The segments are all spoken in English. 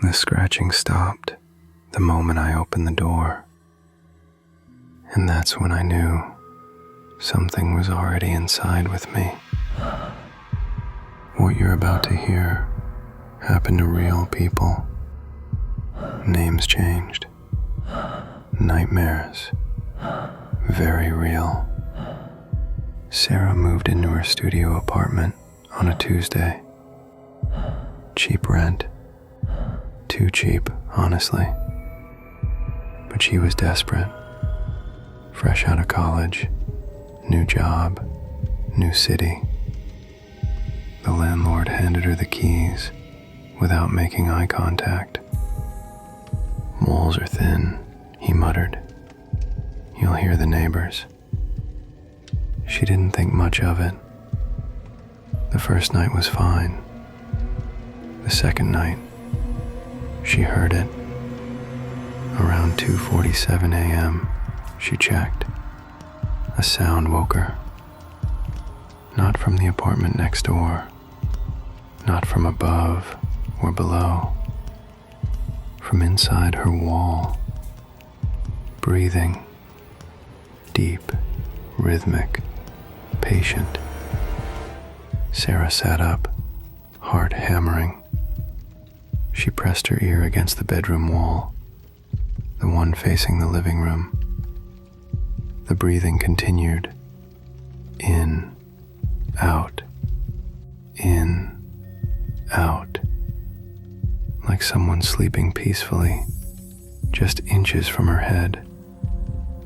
The scratching stopped the moment I opened the door, and that's when I knew something was already inside with me. What you're about to hear happened to real people. Names changed. Nightmares. Very real. Sarah moved into her studio apartment on a Tuesday. Cheap rent. Too cheap, honestly. But she was desperate. Fresh out of college, new job, new city. The landlord handed her the keys without making eye contact. "Walls are thin," he muttered. "You'll hear the neighbors." She didn't think much of it. The first night was fine. The second night, she heard it. Around 2:47 a.m., she checked. A sound woke her. Not from the apartment next door, not from above or below, from inside her wall. Breathing, deep, rhythmic, patient. Sarah sat up, heart hammering. She pressed her ear against the bedroom wall, the one facing the living room. The breathing continued. In, out, in, out. Like someone sleeping peacefully, just inches from her head,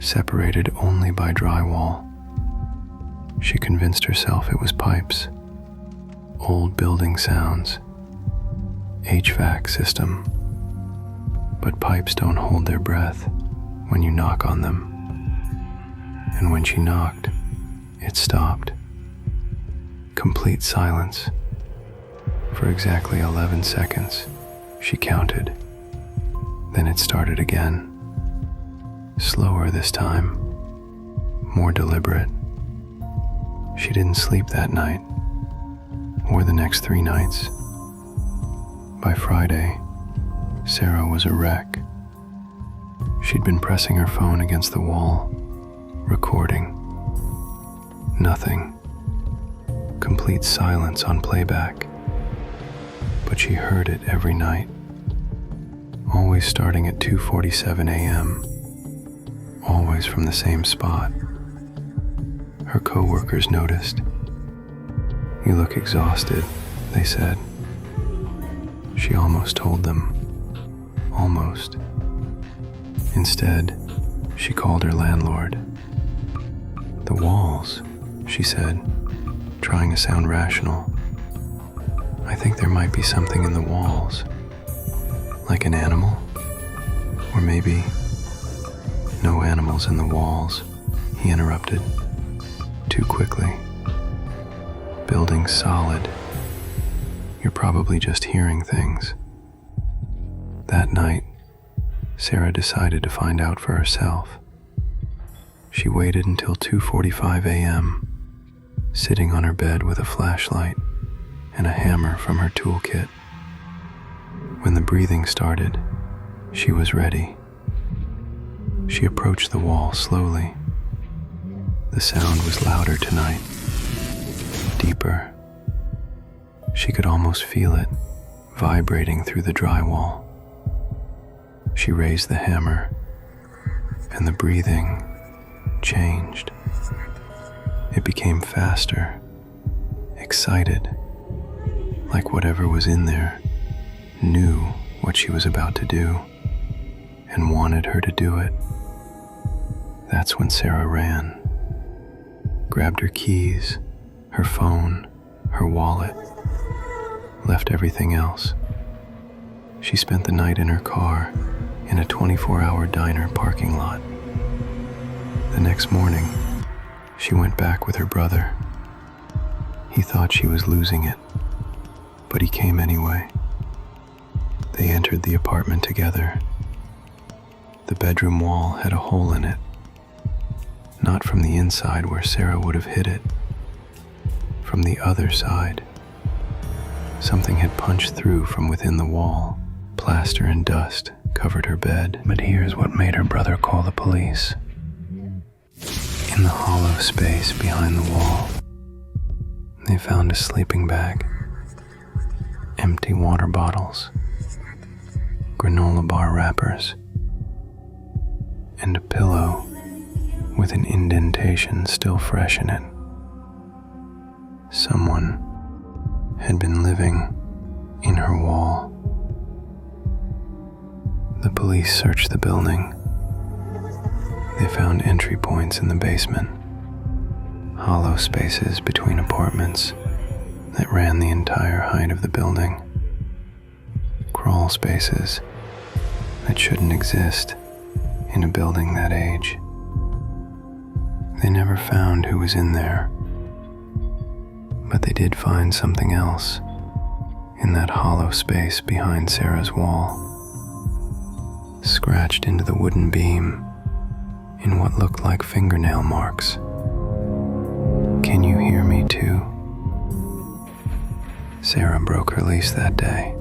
separated only by drywall. She convinced herself it was pipes, old building sounds, HVAC system. But pipes don't hold their breath when you knock on them. And when she knocked, it stopped. Complete silence. For exactly 11 seconds, she counted. Then it started again. Slower this time, more deliberate. She didn't sleep that night, or the next 3 nights. By Friday, Sarah was a wreck. She'd been pressing her phone against the wall, recording. Nothing. Complete silence on playback. But she heard it every night, always starting at 2:47 a.m., always from the same spot. Her co-workers noticed. "You look exhausted," they said. She almost told them. Almost. Instead, she called her landlord. "The walls," she said, trying to sound rational. "I think there might be something in the walls. Like an animal? Or maybe..." "No animals in the walls," he interrupted. Too quickly. "Building's solid. You're probably just hearing things." That night, Sarah decided to find out for herself. She waited until 2:45 a.m., sitting on her bed with a flashlight and a hammer from her toolkit. When the breathing started, she was ready. She approached the wall slowly. The sound was louder tonight, deeper. She could almost feel it vibrating through the drywall. She raised the hammer, and the breathing changed. It became faster, excited, like whatever was in there knew what she was about to do and wanted her to do it. That's when Sarah ran, grabbed her keys, her phone, her wallet, left everything else. She spent the night in her car in a 24-hour diner parking lot. The next morning, she went back with her brother. He thought she was losing it, but he came anyway. They entered the apartment together. The bedroom wall had a hole in it, not from the inside where Sarah would have hit it, from the other side. Something had punched through from within the wall, Plaster and dust covered her bed, but here's what made her brother call the police. In the hollow space behind the wall, they found a sleeping bag, empty water bottles, granola bar wrappers, and a pillow with an indentation still fresh in it. Someone had been living in her wall. The police searched the building. They found entry points in the basement, hollow spaces between apartments that ran the entire height of the building, crawl spaces that shouldn't exist in a building that age. They never found who was in there, but they did find something else in that hollow space behind Sarah's wall, scratched into the wooden beam in what looked like fingernail marks. Can you hear me too? Sarah broke her lease that day.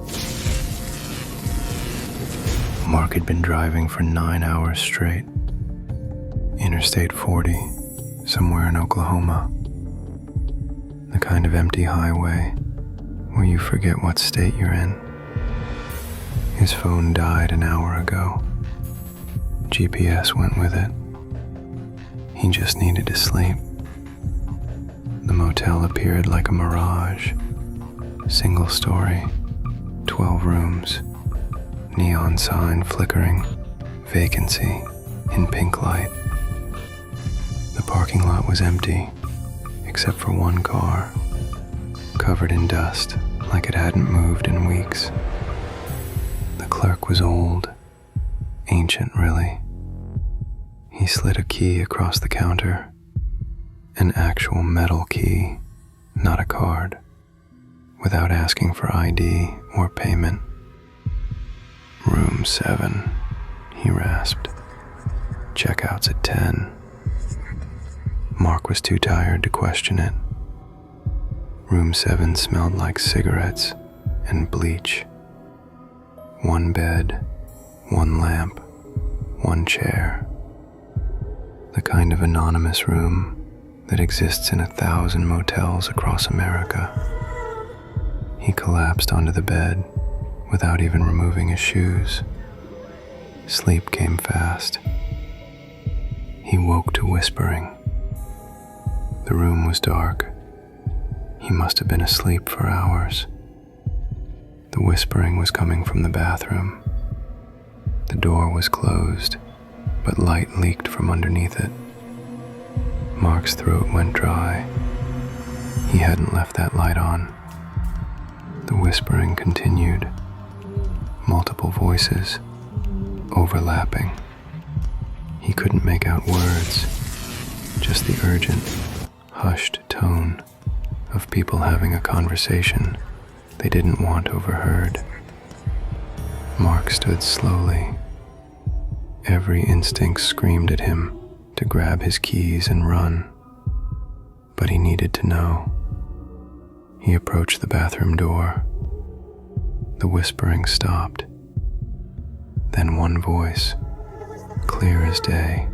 Mark had been driving for 9 hours straight. Interstate 40, somewhere in Oklahoma. The kind of empty highway where you forget what state you're in. His phone died an hour ago. GPS went with it. He just needed to sleep. The motel appeared like a mirage. Single story, 12 rooms, neon sign flickering, vacancy in pink light. The parking lot was empty, except for one car, covered in dust like it hadn't moved in weeks. The clerk was old, ancient really. He slid a key across the counter, an actual metal key, not a card, without asking for ID or payment. Room 7, he rasped. Checkout's at 10. Mark was too tired to question it. Room 7 smelled like cigarettes and bleach. One bed, one lamp, one chair. The kind of anonymous room that exists in 1,000 motels across America. He collapsed onto the bed without even removing his shoes. Sleep came fast. He woke to whispering. The room was dark. He must have been asleep for hours. The whispering was coming from the bathroom. The door was closed, but light leaked from underneath it. Mark's throat went dry. He hadn't left that light on. The whispering continued. Multiple voices, overlapping. He couldn't make out words, just the urgent, hushed tone of people having a conversation they didn't want overheard. Mark stood slowly. Every instinct screamed at him to grab his keys and run, but he needed to know. He approached the bathroom door. The whispering stopped. Then one voice, clear as day,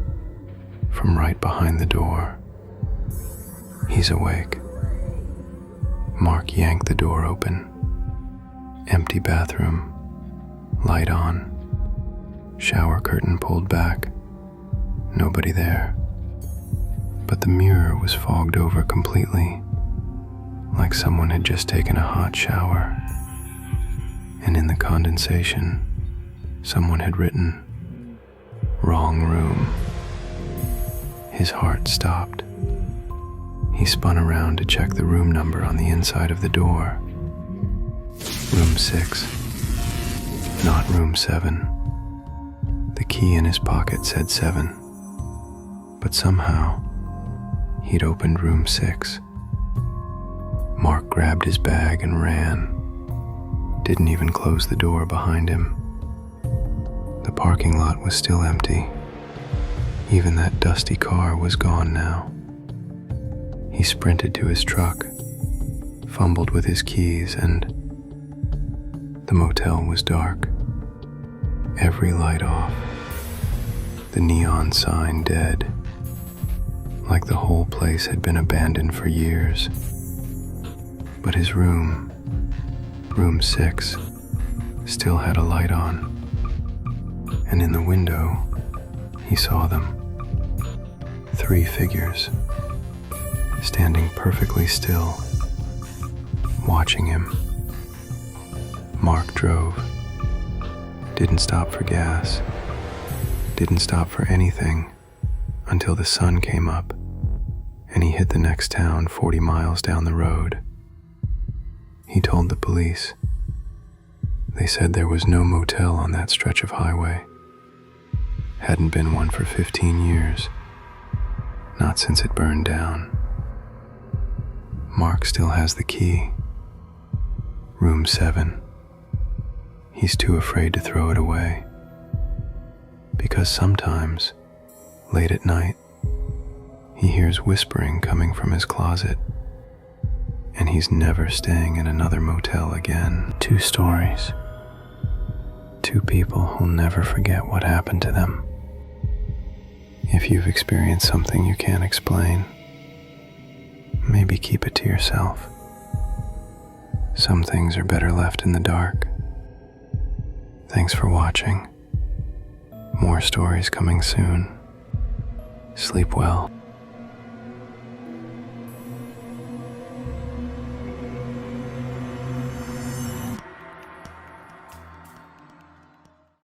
from right behind the door. He's awake. Mark yanked the door open. Empty bathroom, light on, shower curtain pulled back, nobody there. But the mirror was fogged over completely, like someone had just taken a hot shower. And in the condensation, someone had written, "Wrong room." His heart stopped. He spun around to check the room number on the inside of the door. Room 6, not room 7. The key in his pocket said 7, but somehow he'd opened room 6. Mark grabbed his bag and ran. Didn't even close the door behind him. The parking lot was still empty. Even that dusty car was gone now. He sprinted to his truck, fumbled with his keys, and the motel was dark. Every light off, the neon sign dead, like the whole place had been abandoned for years. But his room 6, still had a light on, and in the window, he saw them. 3 figures, standing perfectly still, watching him. Mark drove, didn't stop for gas, didn't stop for anything until the sun came up and he hit the next town 40 miles down the road. He told the police. They said there was no motel on that stretch of highway. Hadn't been one for 15 years, not since it burned down. Mark still has the key. Room 7. He's too afraid to throw it away. Because sometimes, late at night, he hears whispering coming from his closet, and he's never staying in another motel again. 2 stories. 2 people who'll never forget what happened to them. If you've experienced something you can't explain, maybe keep it to yourself. Some things are better left in the dark. Thanks for watching. More stories coming soon. Sleep well.